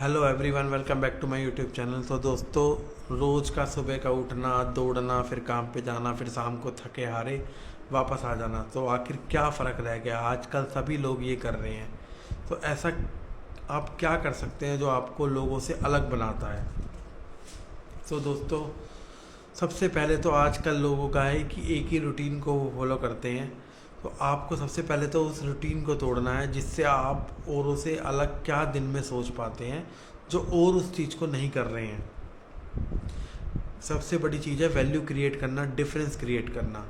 Hello everyone, welcome back to my YouTube channel. तो दोस्तों, रोज़ का सुबह का उठना, दौड़ना, फिर काम पे जाना, फिर शाम को थके हारे वापस आ जाना, तो आखिर क्या फ़र्क रह गया? आजकल सभी लोग ये कर रहे हैं। तो ऐसा आप क्या कर सकते हैं जो आपको लोगों से अलग बनाता है? तो दोस्तों, सबसे पहले तो आजकल लोगों का है कि एक ही रूटीन को वो फॉलो करते हैं। तो आपको सबसे पहले तो उस रूटीन को तोड़ना है जिससे आप औरों से अलग क्या दिन में सोच पाते हैं जो और उस चीज़ को नहीं कर रहे हैं। सबसे बड़ी चीज़ है वैल्यू क्रिएट करना, डिफरेंस क्रिएट करना।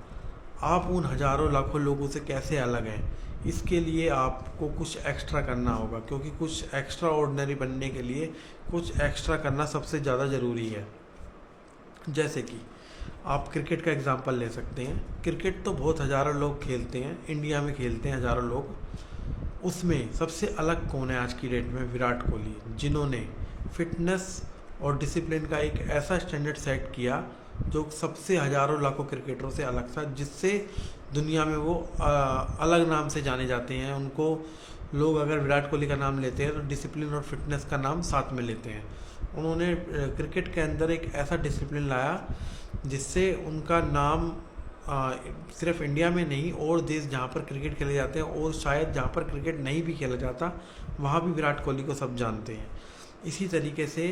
आप उन हज़ारों लाखों लोगों से कैसे अलग हैं, इसके लिए आपको कुछ एक्स्ट्रा करना होगा, क्योंकि कुछ एक्स्ट्रा ऑर्डिनरी बनने के लिए कुछ एक्स्ट्रा करना सबसे ज़्यादा ज़रूरी है। जैसे कि आप क्रिकेट का एग्जांपल ले सकते हैं। क्रिकेट तो बहुत हज़ारों लोग खेलते हैं, इंडिया में खेलते हैं हज़ारों लोग। उसमें सबसे अलग कौन है आज की डेट में? विराट कोहली, जिन्होंने फिटनेस और डिसिप्लिन का एक ऐसा स्टैंडर्ड सेट किया जो सबसे हज़ारों लाखों क्रिकेटरों से अलग था, जिससे दुनिया में वो अलग नाम से जाने जाते हैं। उनको लोग अगर विराट कोहली का नाम लेते हैं तो डिसिप्लिन और फिटनेस का नाम साथ में लेते हैं। उन्होंने क्रिकेट के अंदर एक ऐसा डिसिप्लिन लाया जिससे उनका नाम सिर्फ इंडिया में नहीं, और देश जहाँ पर क्रिकेट खेले जाते हैं और शायद जहाँ पर क्रिकेट नहीं भी खेला जाता वहाँ भी विराट कोहली को सब जानते हैं। इसी तरीके से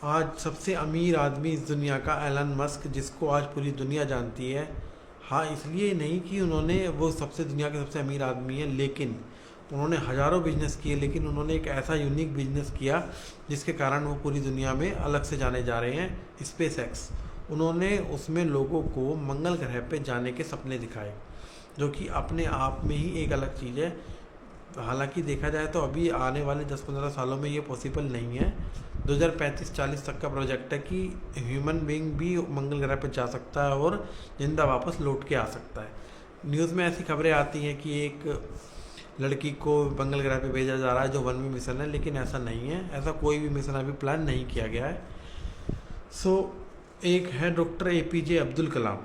आज सबसे अमीर आदमी इस दुनिया का एलन मस्क, जिसको आज पूरी दुनिया जानती है। हाँ, इसलिए नहीं कि उन्होंने वो सबसे दुनिया के सबसे अमीर आदमी है, लेकिन उन्होंने हज़ारों बिजनेस किए, लेकिन उन्होंने एक ऐसा यूनिक बिजनेस किया जिसके कारण वो पूरी दुनिया में अलग से जाने जा रहे हैं। स्पेस एक्स, उन्होंने उसमें लोगों को मंगल ग्रह पे जाने के सपने दिखाए, जो कि अपने आप में ही एक अलग चीज़ है। हालांकि देखा जाए तो अभी आने वाले 10-15 सालों में ये पॉसिबल नहीं है। 2035-40 तक का प्रोजेक्ट है कि ह्यूमन बीइंग भी मंगल ग्रह पर जा सकता है और जिंदा वापस लौट के आ सकता है। न्यूज़ में ऐसी खबरें आती हैं कि एक लड़की को मंगल ग्रह पे भेजा जा रहा है जो 1 मिशन है, लेकिन ऐसा नहीं है। ऐसा कोई भी मिशन अभी प्लान नहीं किया गया है। एक है डॉक्टर APJ अब्दुल कलाम,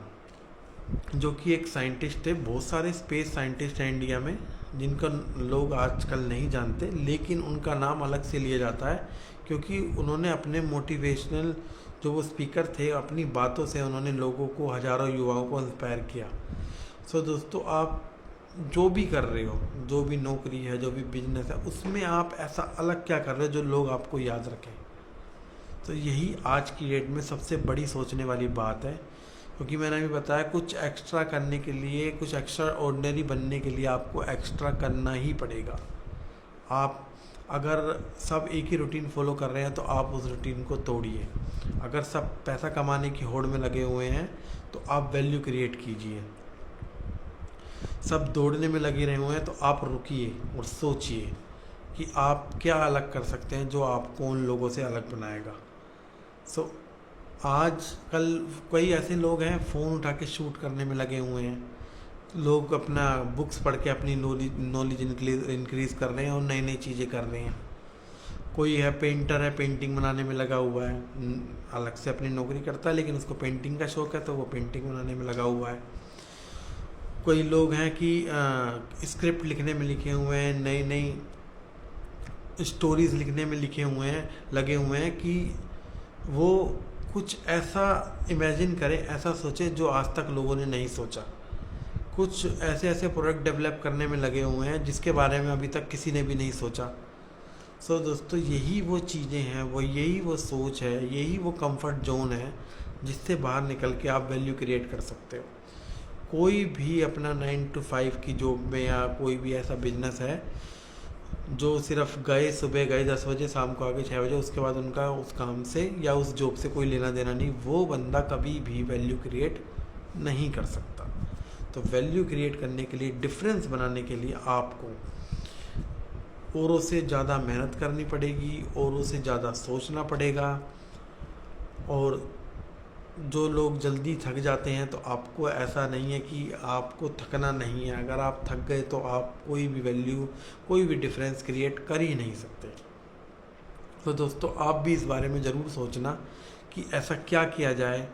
जो कि एक साइंटिस्ट है। बहुत सारे स्पेस साइंटिस्ट हैं इंडिया में जिनका लोग आजकल नहीं जानते, लेकिन उनका नाम अलग से लिया जाता है क्योंकि उन्होंने अपने मोटिवेशनल जो वो स्पीकर थे, अपनी बातों से उन्होंने लोगों को, हज़ारों युवाओं को इंस्पायर किया। दोस्तों, आप जो भी कर रहे हो, जो भी नौकरी है, जो भी बिजनेस है, उसमें आप ऐसा अलग क्या कर रहे हो जो लोग आपको याद रखें। तो यही आज की डेट में सबसे बड़ी सोचने वाली बात है, क्योंकि मैंने अभी बताया कुछ एक्स्ट्रा करने के लिए, कुछ एक्स्ट्रा ऑर्डिनरी बनने के लिए आपको एक्स्ट्रा करना ही पड़ेगा। आप अगर सब एक ही रूटीन फॉलो कर रहे हैं तो आप उस रूटीन को तोड़िए। अगर सब पैसा कमाने की होड़ में लगे हुए हैं तो आप वैल्यू क्रिएट कीजिए। सब दौड़ने में लगे रहे हुए हैं तो आप रुकिए और सोचिए कि आप क्या अलग कर सकते हैं जो आपको उन लोगों से अलग बनाएगा। आज कल कई ऐसे लोग हैं फ़ोन उठा के शूट करने में लगे हुए हैं। लोग अपना बुक्स पढ़ के अपनी नॉलेज इंक्रीज़ कर रहे हैं और नई नई चीज़ें कर रहे हैं। कोई है पेंटर है, पेंटिंग बनाने में लगा हुआ है, अलग से अपनी नौकरी करता है लेकिन उसको पेंटिंग का शौक़ है तो वो पेंटिंग बनाने में लगा हुआ है। कोई लोग हैं कि स्क्रिप्ट लिखने में लिखे हुए हैं, नई नई स्टोरीज़ लिखने में लगे हुए हैं कि वो कुछ ऐसा इमेजिन करें, ऐसा सोचें जो आज तक लोगों ने नहीं सोचा। कुछ ऐसे ऐसे प्रोडक्ट डेवलप करने में लगे हुए हैं जिसके बारे में अभी तक किसी ने भी नहीं सोचा। दोस्तों, यही वो चीज़ें हैं, यही वो सोच है, यही वो कंफर्ट जोन है जिससे बाहर निकल के आप वैल्यू क्रिएट कर सकते हो। कोई भी अपना 9 to 5 की जॉब में, या कोई भी ऐसा बिजनेस है जो सिर्फ सुबह गए 10 बजे, शाम को आगे 6 बजे, उसके बाद उनका उस काम से या उस जॉब से कोई लेना देना नहीं, वो बंदा कभी भी वैल्यू क्रिएट नहीं कर सकता। तो वैल्यू क्रिएट करने के लिए, डिफरेंस बनाने के लिए आपको औरों से ज़्यादा मेहनत करनी पड़ेगी, औरों से ज़्यादा सोचना पड़ेगा। और जो लोग जल्दी थक जाते हैं, तो आपको ऐसा नहीं है कि आपको थकना नहीं है। अगर आप थक गए तो आप कोई भी वैल्यू, कोई भी डिफरेंस क्रिएट कर ही नहीं सकते। तो दोस्तों, आप भी इस बारे में ज़रूर सोचना कि ऐसा क्या किया जाए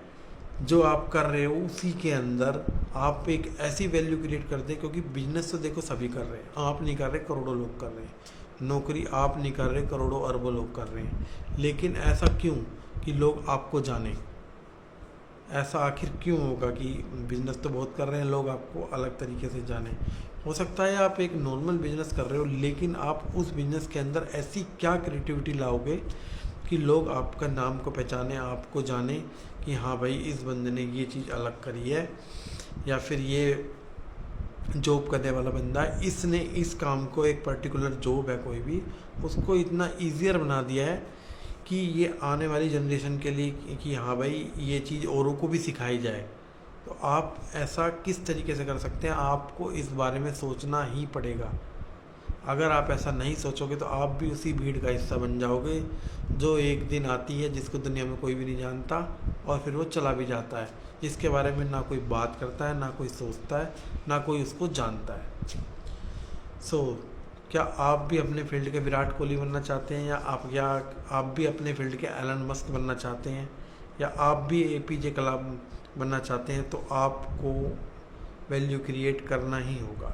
जो आप कर रहे हो उसी के अंदर आप एक ऐसी वैल्यू क्रिएट कर दें, क्योंकि बिजनेस तो देखो सभी कर रहे हैं, आप नहीं कर रहे, करोड़ों लोग कर रहे हैं। नौकरी आप नहीं कर रहे, करोड़ों अरबों लोग कर रहे हैं। लेकिन ऐसा क्यों कि लोग आपको जाने? ऐसा आखिर क्यों होगा कि बिजनेस तो बहुत कर रहे हैं, लोग आपको अलग तरीके से जाने? हो सकता है आप एक नॉर्मल बिजनेस कर रहे हो, लेकिन आप उस बिजनेस के अंदर ऐसी क्या क्रिएटिविटी लाओगे कि लोग आपका नाम को पहचाने, आपको जाने कि हाँ भाई इस बंदे ने ये चीज़ अलग करी है, या फिर ये जॉब करने वाला बंदा है, इसने इस काम को, एक पर्टिकुलर जॉब है कोई भी, उसको इतना ईजियर बना दिया है कि ये आने वाली जनरेशन के लिए कि हाँ भाई ये चीज़ औरों को भी सिखाई जाए। तो आप ऐसा किस तरीके से कर सकते हैं, आपको इस बारे में सोचना ही पड़ेगा। अगर आप ऐसा नहीं सोचोगे तो आप भी उसी भीड़ का हिस्सा बन जाओगे जो एक दिन आती है, जिसको दुनिया में कोई भी नहीं जानता, और फिर वो चला भी जाता है, जिसके बारे में ना कोई बात करता है, ना कोई सोचता है, ना कोई उसको जानता है। क्या आप भी अपने फील्ड के विराट कोहली बनना चाहते हैं, या आप भी अपने फील्ड के एलन मस्क बनना चाहते हैं, या आप भी एपीजे कलाम बनना चाहते हैं? तो आपको वैल्यू क्रिएट करना ही होगा।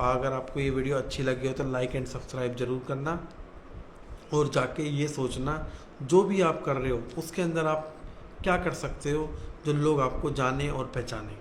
अगर आपको ये वीडियो अच्छी लगी हो तो लाइक एंड सब्सक्राइब ज़रूर करना, और जाके ये सोचना जो भी आप कर रहे हो उसके अंदर आप क्या कर सकते हो जो लोग आपको जाने और पहचाने।